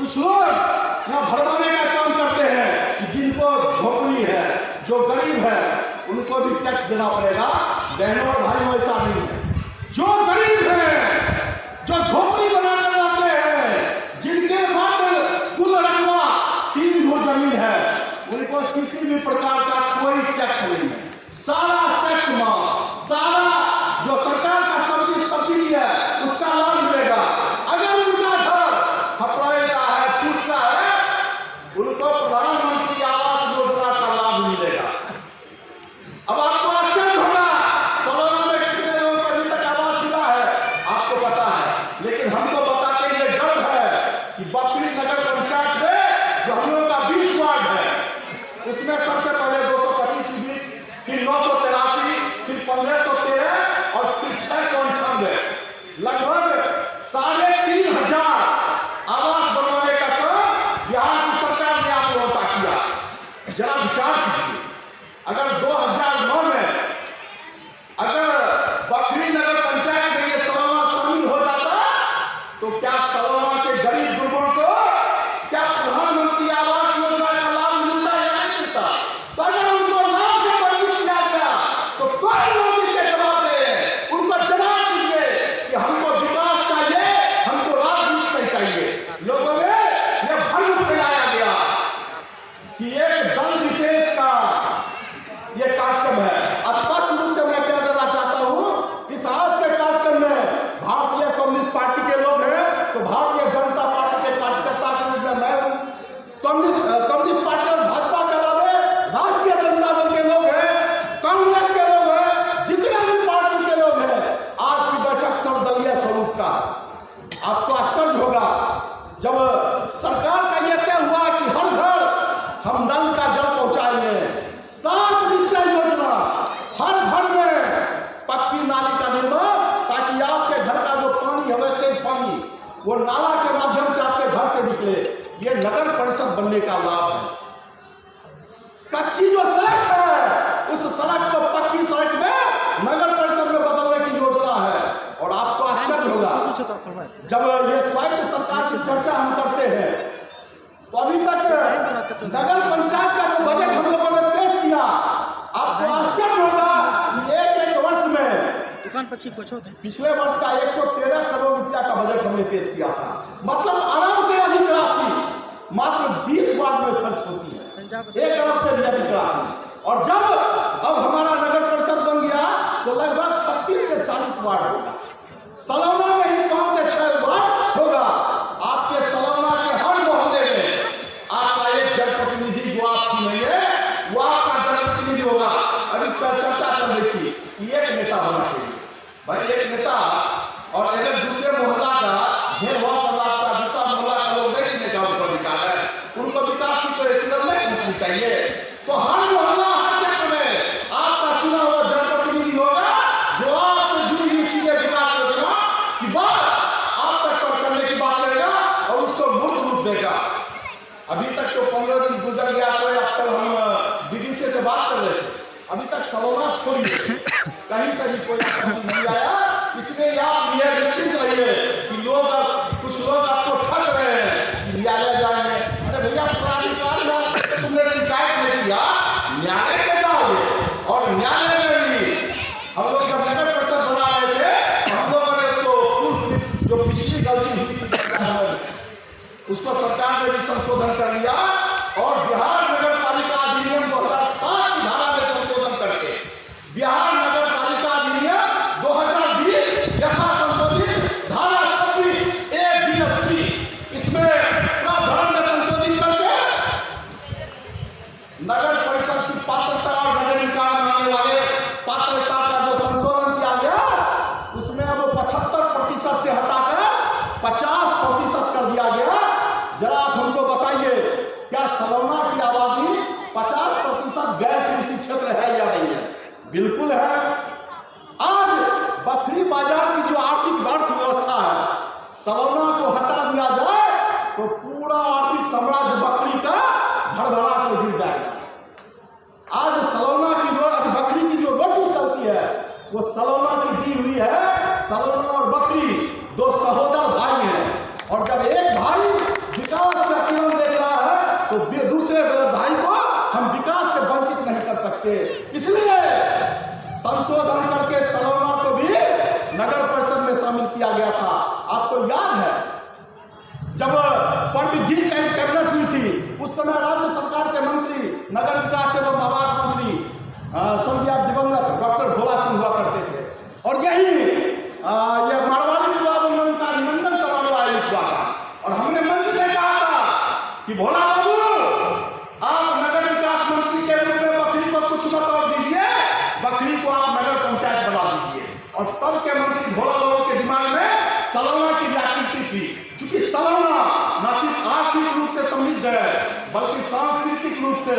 कुछ लोग यहाँ भरमाने का काम करते हैं कि जिनको झोपड़ी है, जो गरीब है, उनको भी टैक्स देना पड़ेगा। बहनों और भाइयों, ऐसा नहीं है। जो गरीब है, जो झोपड़ी बनाकर लाते हैं, जिनके मात्र कुल रकबा 3 धूर जमीन है, उनको किसी भी प्रकार का कोई टैक्स नहीं है। सारा टैक्स माफ, सारा जो सरकार का सब्सिडी है उसका लाभ मिलेगा। अगर उनका घर खपड़े का है, फूस का है, उनको प्रधानमंत्री आवास योजना का लाभ मिलेगा। अब आपको आश्चर्य होगा, सलोना में कितने लोगों को अभी तक आवास मिला है आपको पता है, लेकिन हमको बताते हुए गर्व है कि बकरी नगर पंचायत में जो हम लोगों का 20 वार्ड है, उसमें सबसे पहले 225 यूनिट, फिर 983, फिर 1513 और फिर 698, लगभग 3500 आवास बनवाने का काम बिहार की सरकार ने आप लोगों का किया। जरा विचार कीजिए, अगर 2009 में अगर बकरी नगर पंचायत में ये सलोना शामिल हो जाता तो क्या सलोना के गरीब गुरबों को क्या प्रधानमंत्री आवास योजना का लाभ मिलता या नहीं मिलता? तो अगर उनको नाम से परिचित किया गया तो कौन लोग इसके जवाब दे? उनको जवाब दीजिए कि हमको विकास चाहिए, हमको राजनीति नहीं चाहिए। लोगों में यह भ्रम फैलाया गया कि एक दल विशेष का ये कार्यक्रम है। स्पष्ट रूप से मैं कह देना चाहता हूं, इस आज के कार्यक्रम में भारतीय कम्युनिस्ट पार्टी के लोग हैं तो भारतीय जनता पार्टी के कार्यकर्ता के रूप में मैं हूं, कम्युनिस्ट पार्टी और भाजपा के अलावा राष्ट्रीय जनता दल के लोग हैं, कांग्रेस के लोग हैं, जितने भी पार्टी के लोग हैं। आज की बैठक सर्वदलीय स्वरूप का। आपको आश्चर्य होगा जब सरकार का यह तय हुआ कि हर घर हम नल का जल पहुंचाएंगे, 7 निश्चय योजना, हर घर में पक्की नाली का निर्माण, ताकि आपके घर का जो पानी है, वेस्टेज पानी, वो नाला के माध्यम से आपके घर से निकले। ये नगर परिषद बनने का लाभ है। कच्ची जो सड़क है, उस सड़क को पक्की सड़क में नगर परिषद में बदलने की योजना है। और आपको आश्चर्य होगा जब ये स्वायत्त सरकार की चर्चा हम करते हैं तो अभी तक नगर पंचायत का जो बजट हम लोगों ने पेश किया, आपको आश्चर्य होगा कि एक वर्ष में पिछले वर्ष का 113 करोड़ रुपया का बजट हमने पेश किया था। मतलब अरब से अधिक राशि मात्र 20 वार्ड में खर्च होती है, 1 अरब से भी अधिक राशि। और जब अब हमारा नगर परिषद बन गया तो लगभग 36 से 40 वार्ड होगा। सलोना में ही 5 से 6 वार्ड होगा। आपके सलोना के हर मोहल्ले में आपका एक जनप्रतिनिधि जो आप चुनेंगे वो आपका जनप्रतिनिधि होगा। अभी चर्चा चल रही थी कि एक नेता होना चाहिए। भाई एक नेता, और अगर दूसरे मोहल्ला का भेदभाव का दूसरा मोहल्ला का लोग नहीं चुने का उनको अधिकार है, उनको विकास की कोई किरण नहीं पूछनी चाहिए। तो हर मोहल्ला, हर क्षेत्र में आपका चुना हुआ जनप्रतिनिधि होगा जो आपसे जुड़ी हुई चीजें विकास योजना की बात आप तक करने की बात करेगा और उसको मूर्त रूप देगा। अभी तक तो 15 दिन गुजर गया, तो कल हम डीडीसी से बात कर रहे थे, अभी तक सलोना छोड़िए, कहीं से भी कोई नहीं आया। इसलिए आप ये निश्चित रहिए कि कुछ लोग आपको ठग रहे हैं कि न्यायालय जाएंगे। अरे भैया, प्राधिकार में तुमने शिकायत नहीं किया, न्यायालय पे जाओगे। और न्यायालय में भी हम लोग जब नगर परिषद बना रहे थे तो हम लोगों ने उसको जो पिछली गलती हुई थी उसको सरकार ने भी संशोधन कर लिया और बिहार नगर पालिका अधिनियम 2007 की धारा में संशोधन करके बिहार नगर पालिका अधिनियम 2020 यथा संशोधित धारा 26A इसमें प्रावधान में संशोधित करके नगर परिषद की पात्रता और नगर निकाय में आने वाले पात्रता का जो संशोधन किया गया, उसमें अब 75% से हटाकर 50% कर दिया गया। जरा आप हमको बताइए, क्या सलोना की आबादी 50% गैर कृषि क्षेत्र है या नहीं है? बिल्कुल है। आज बकरी बाजार की जो आर्थिक अर्थव्यवस्था है, सलोना को हटा दिया जाए तो पूरा आर्थिक साम्राज्य बकरी का भरभरा कर गिर जाएगा। आज सलोना की बकरी की जो रोटी चलती है वो सलोना की दी हुई है। सलोना और बकरी 2 सहोदर भाई हैं, और जब एक भाई विकास इसलिए संशोधन करके सलोना को भी नगर परिषद में शामिल किया गया था। आपको याद है जब परविधि कैबिनेट हुई थी, उस समय राज्य सरकार के मंत्री, नगर विकास एवं आवास मंत्री स्वर्गीय दिवंगत डॉक्टर भोला सिंह हुआ करते थे। और यही ये मारवाड़ी विवाह बंधन का अभिनंदन समारोह आयोजित हुआ था और हमने मंच से कहा था कि भोला बाबू, आप नगर विकास मंत्री के रूप में बखरी को कुछ मत और दीजिए, बखरी को आप नगर पंचायत बना दीजिए। और तब के मंत्री भोला बाबू के दिमाग में सलोना की व्याकृति थी, क्योंकि सलोना न सिर्फ आर्थिक रूप से समृद्ध है बल्कि सांस्कृतिक रूप से,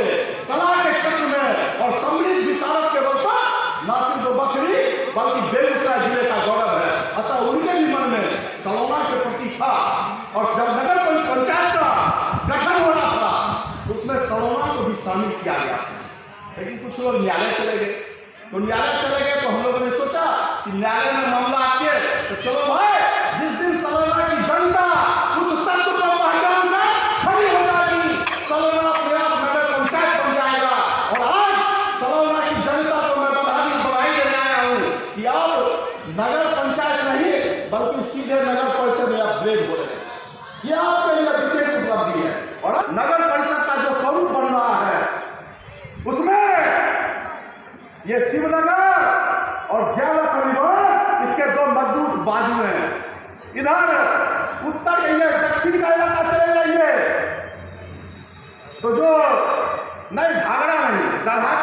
कला के क्षेत्र में और समृद्ध विशारद के बल पर न सिर्फ बखरी बल्कि बेगूसराय जिले का गौरव है। अतः उनके भी मन में सलोना के प्रति था। और जब नगर पंचायत का गठन हो रहा था उसमें सलोना को भी शामिल किया गया था। लेकिन कुछ लोग न्यायालय चले गए, तो न्यायालय चले गए तो हम लोगों ने सोचा कि न्यायालय में मामला आके तो चलो भाई, जिस दिन सलोना की जनता उस तत्व को पहचान कर खड़ी हो जाएगी, सलोना अपने आप नगर पंचायत बन जाएगा। और आज सलोना की जनता को मैं बधाई देने आया हूँ कि आप नगर पंचायत नहीं बल्कि सीधे नगर परिषद में अपग्रेड हो रहे हैं। ये आपके लिए विशेष उपलब्धि है। और नगर परिषद का जो स्वरूप बन रहा है उसमें ये शिवनगर और जयला परिवहन इसके दो मजबूत बाजू हैं। इधर उत्तर जाइए, दक्षिण का इलाका चले जाइए तो जो नहीं घाघरा नहीं, गढ़ा